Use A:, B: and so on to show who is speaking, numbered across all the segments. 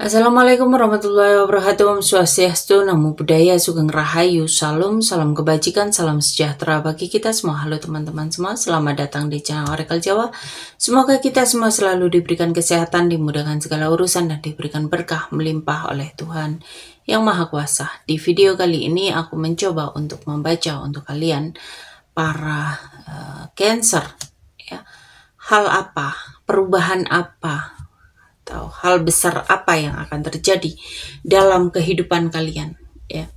A: Assalamualaikum warahmatullahi wabarakatuh. Om Swastiastu, Namo Buddhaya, Sugeng Rahayu, Salam, salam kebajikan, salam sejahtera bagi kita semua. Halo teman-teman semua, selamat datang di channel Oracle Jawa. Semoga kita semua selalu diberikan kesehatan, dimudahkan segala urusan, dan diberikan berkah melimpah oleh Tuhan Yang Maha Kuasa. Di video kali ini aku mencoba untuk membaca untuk kalian para Cancer, ya. Hal apa, perubahan apa, atau hal besar apa yang akan terjadi dalam kehidupan kalian, ya.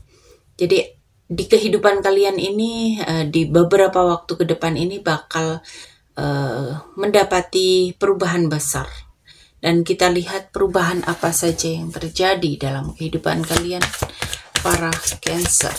A: Jadi di kehidupan kalian ini di beberapa waktu ke depan ini bakal mendapati perubahan besar, dan kita lihat perubahan apa saja yang terjadi dalam kehidupan kalian para Cancer.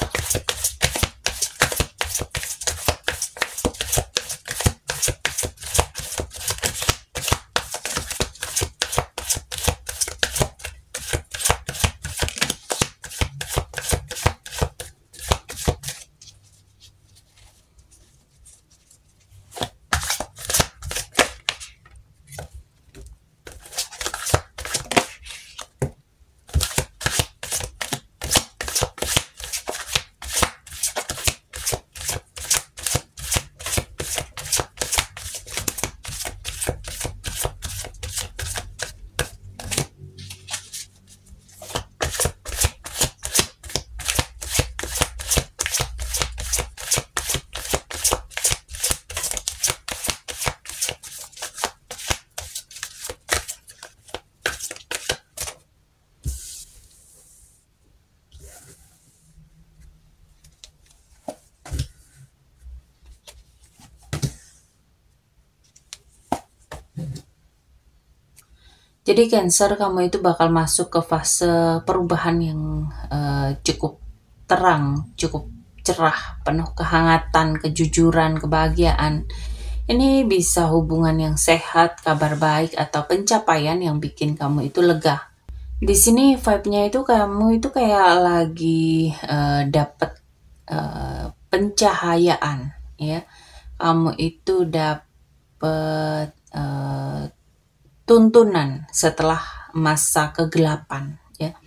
A: Jadi Cancer, kamu itu bakal masuk ke fase perubahan yang cukup terang, cukup cerah, penuh kehangatan, kejujuran, kebahagiaan. Ini bisa hubungan yang sehat, kabar baik, atau pencapaian yang bikin kamu itu lega. Di sini vibe-nya itu kamu itu kayak lagi dapet pencahayaan, ya. Kamu itu dapet tuntunan setelah masa kegelapan, ya.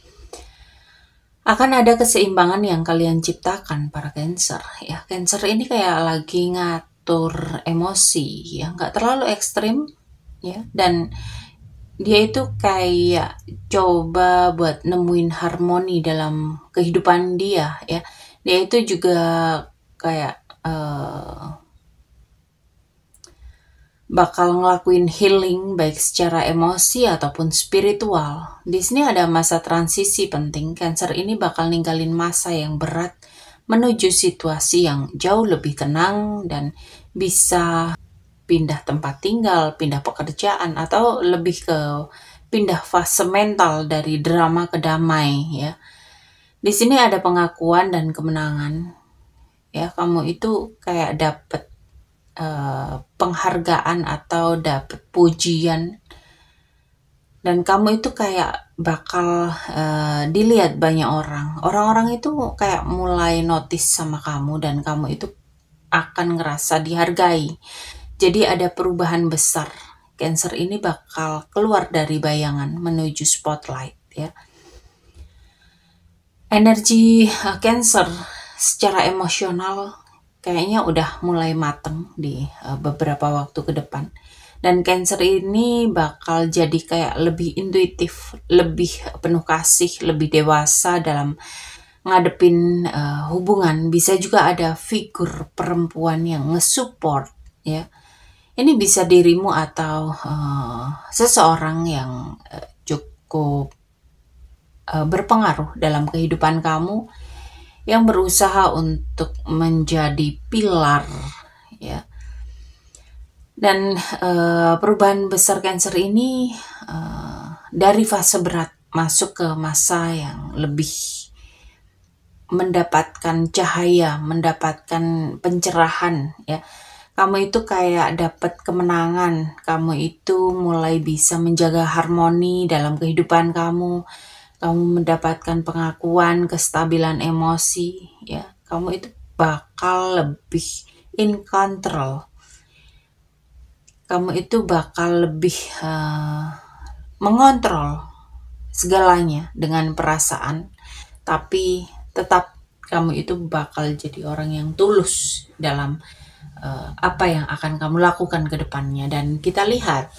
A: Akan ada keseimbangan yang kalian ciptakan para Cancer, ya. Cancer ini kayak lagi ngatur emosi, ya, nggak terlalu ekstrim, ya, dan dia itu kayak coba buat nemuin harmoni dalam kehidupan dia, ya. Dia itu juga kayak bakal ngelakuin healing baik secara emosi ataupun spiritual. Di sini ada masa transisi penting. Cancer ini bakal ninggalin masa yang berat menuju situasi yang jauh lebih tenang, dan bisa pindah tempat tinggal, pindah pekerjaan, atau lebih ke pindah fase mental dari drama ke damai, ya. Di sini ada pengakuan dan kemenangan, ya. Kamu itu kayak dapet penghargaan atau dapet pujian, dan kamu itu kayak bakal dilihat banyak orang. Orang-orang itu kayak mulai notice sama kamu, dan kamu itu akan ngerasa dihargai. Jadi ada perubahan besar. Cancer ini bakal keluar dari bayangan menuju spotlight, ya. Energi Cancer secara emosional kayaknya udah mulai mateng di beberapa waktu ke depan. Dan Cancer ini bakal jadi kayak lebih intuitif, lebih penuh kasih, lebih dewasa dalam ngadepin hubungan. Bisa juga ada figur perempuan yang nge-support, ya. Ini bisa dirimu atau seseorang yang cukup berpengaruh dalam kehidupan kamu, yang berusaha untuk menjadi pilar, ya. Dan perubahan besar Cancer ini dari fase berat masuk ke masa yang lebih mendapatkan cahaya, mendapatkan pencerahan, ya. Kamu itu kayak dapat kemenangan, kamu itu mulai bisa menjaga harmoni dalam kehidupan kamu. Kamu mendapatkan pengakuan, kestabilan emosi, ya. Kamu itu bakal lebih in control. Kamu itu bakal lebih mengontrol segalanya dengan perasaan, tapi tetap kamu itu bakal jadi orang yang tulus dalam apa yang akan kamu lakukan ke depannya. Dan kita lihat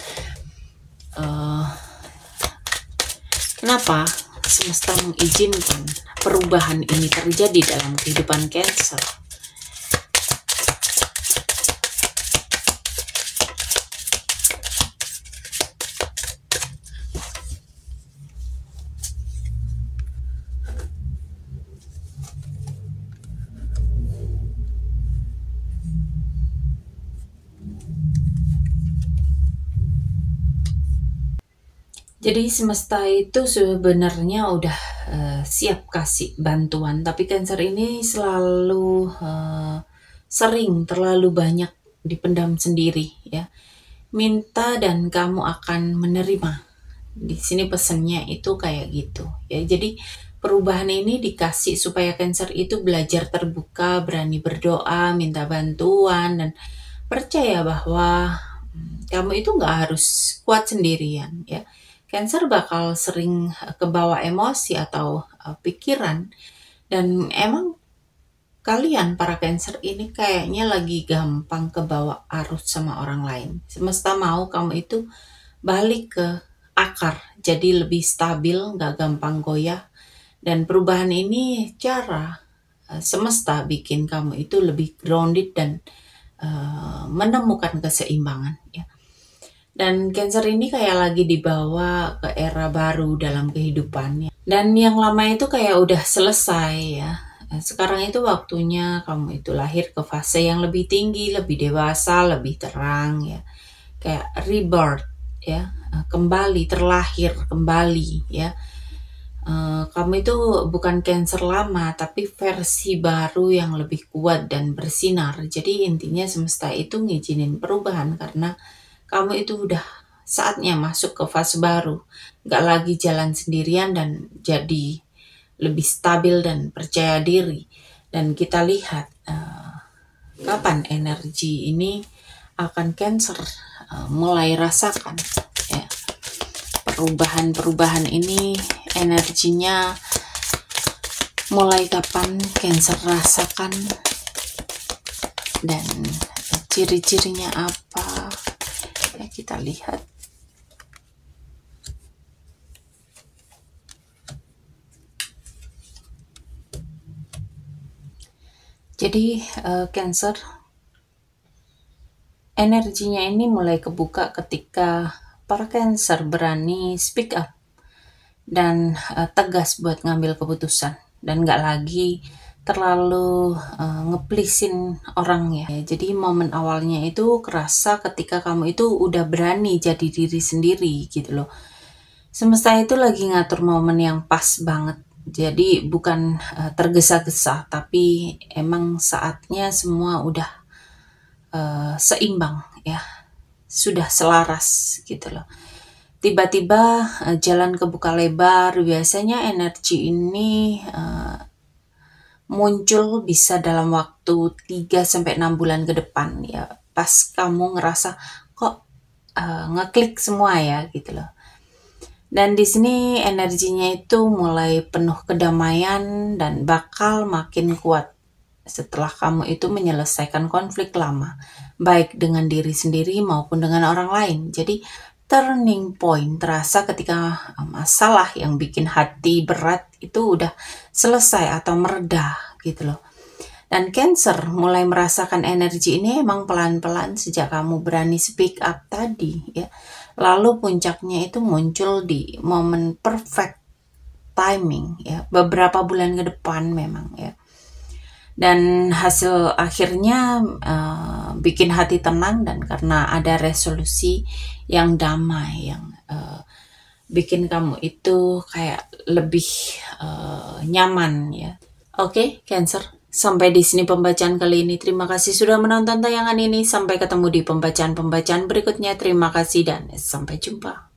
A: kenapa semesta mengizinkan perubahan ini terjadi dalam kehidupan Cancer. Jadi semesta itu sebenarnya udah siap kasih bantuan, tapi Cancer ini selalu sering terlalu banyak dipendam sendiri ya. Minta dan kamu akan menerima. Di sini pesannya itu kayak gitu ya. Jadi perubahan ini dikasih supaya Cancer itu belajar terbuka, berani berdoa, minta bantuan, dan percaya bahwa kamu itu nggak harus kuat sendirian ya. Cancer bakal sering kebawa emosi atau pikiran, dan emang kalian para Cancer ini kayaknya lagi gampang kebawa arus sama orang lain. Semesta mau kamu itu balik ke akar, jadi lebih stabil, nggak gampang goyah. Dan perubahan ini cara semesta bikin kamu itu lebih grounded dan menemukan keseimbangan ya. Dan Cancer ini kayak lagi dibawa ke era baru dalam kehidupannya. Dan yang lama itu kayak udah selesai ya. Sekarang itu waktunya kamu itu lahir ke fase yang lebih tinggi, lebih dewasa, lebih terang ya. Kayak rebirth ya, kembali, terlahir kembali ya. Kamu itu bukan Cancer lama, tapi versi baru yang lebih kuat dan bersinar. Jadi intinya semesta itu ngizinin perubahan karena kamu itu udah saatnya masuk ke fase baru. Gak lagi jalan sendirian dan jadi lebih stabil dan percaya diri. Dan kita lihat kapan energi ini akan Cancer mulai rasakan ya. Perubahan-perubahan ini energinya mulai kapan Cancer rasakan, dan ciri-cirinya apa ya, kita lihat. Jadi Cancer energinya ini mulai kebuka ketika para Cancer berani speak up dan tegas buat ngambil keputusan, dan gak lagi terlalu ngeplisin orang ya. Jadi momen awalnya itu kerasa ketika kamu itu udah berani jadi diri sendiri gitu loh. Semesta itu lagi ngatur momen yang pas banget. Jadi bukan tergesa-gesa, tapi emang saatnya semua udah seimbang ya, sudah selaras gitu loh. Tiba-tiba jalan kebuka lebar. Biasanya energi ini muncul bisa dalam waktu 3-6 bulan ke depan ya, pas kamu ngerasa kok ngeklik semua ya gitu loh. Dan di sini energinya itu mulai penuh kedamaian dan bakal makin kuat setelah kamu itu menyelesaikan konflik lama, baik dengan diri sendiri maupun dengan orang lain. Jadi turning point terasa ketika masalah yang bikin hati berat itu udah selesai atau mereda gitu loh. Dan Cancer mulai merasakan energi ini emang pelan-pelan sejak kamu berani speak up tadi ya. Lalu puncaknya itu muncul di momen perfect timing ya, beberapa bulan ke depan memang ya. Dan hasil akhirnya bikin hati tenang, dan karena ada resolusi yang damai yang bikin kamu itu kayak lebih nyaman ya. Oke, Cancer. Sampai di sini pembacaan kali ini. Terima kasih sudah menonton tayangan ini. Sampai ketemu di pembacaan-pembacaan berikutnya. Terima kasih dan sampai jumpa.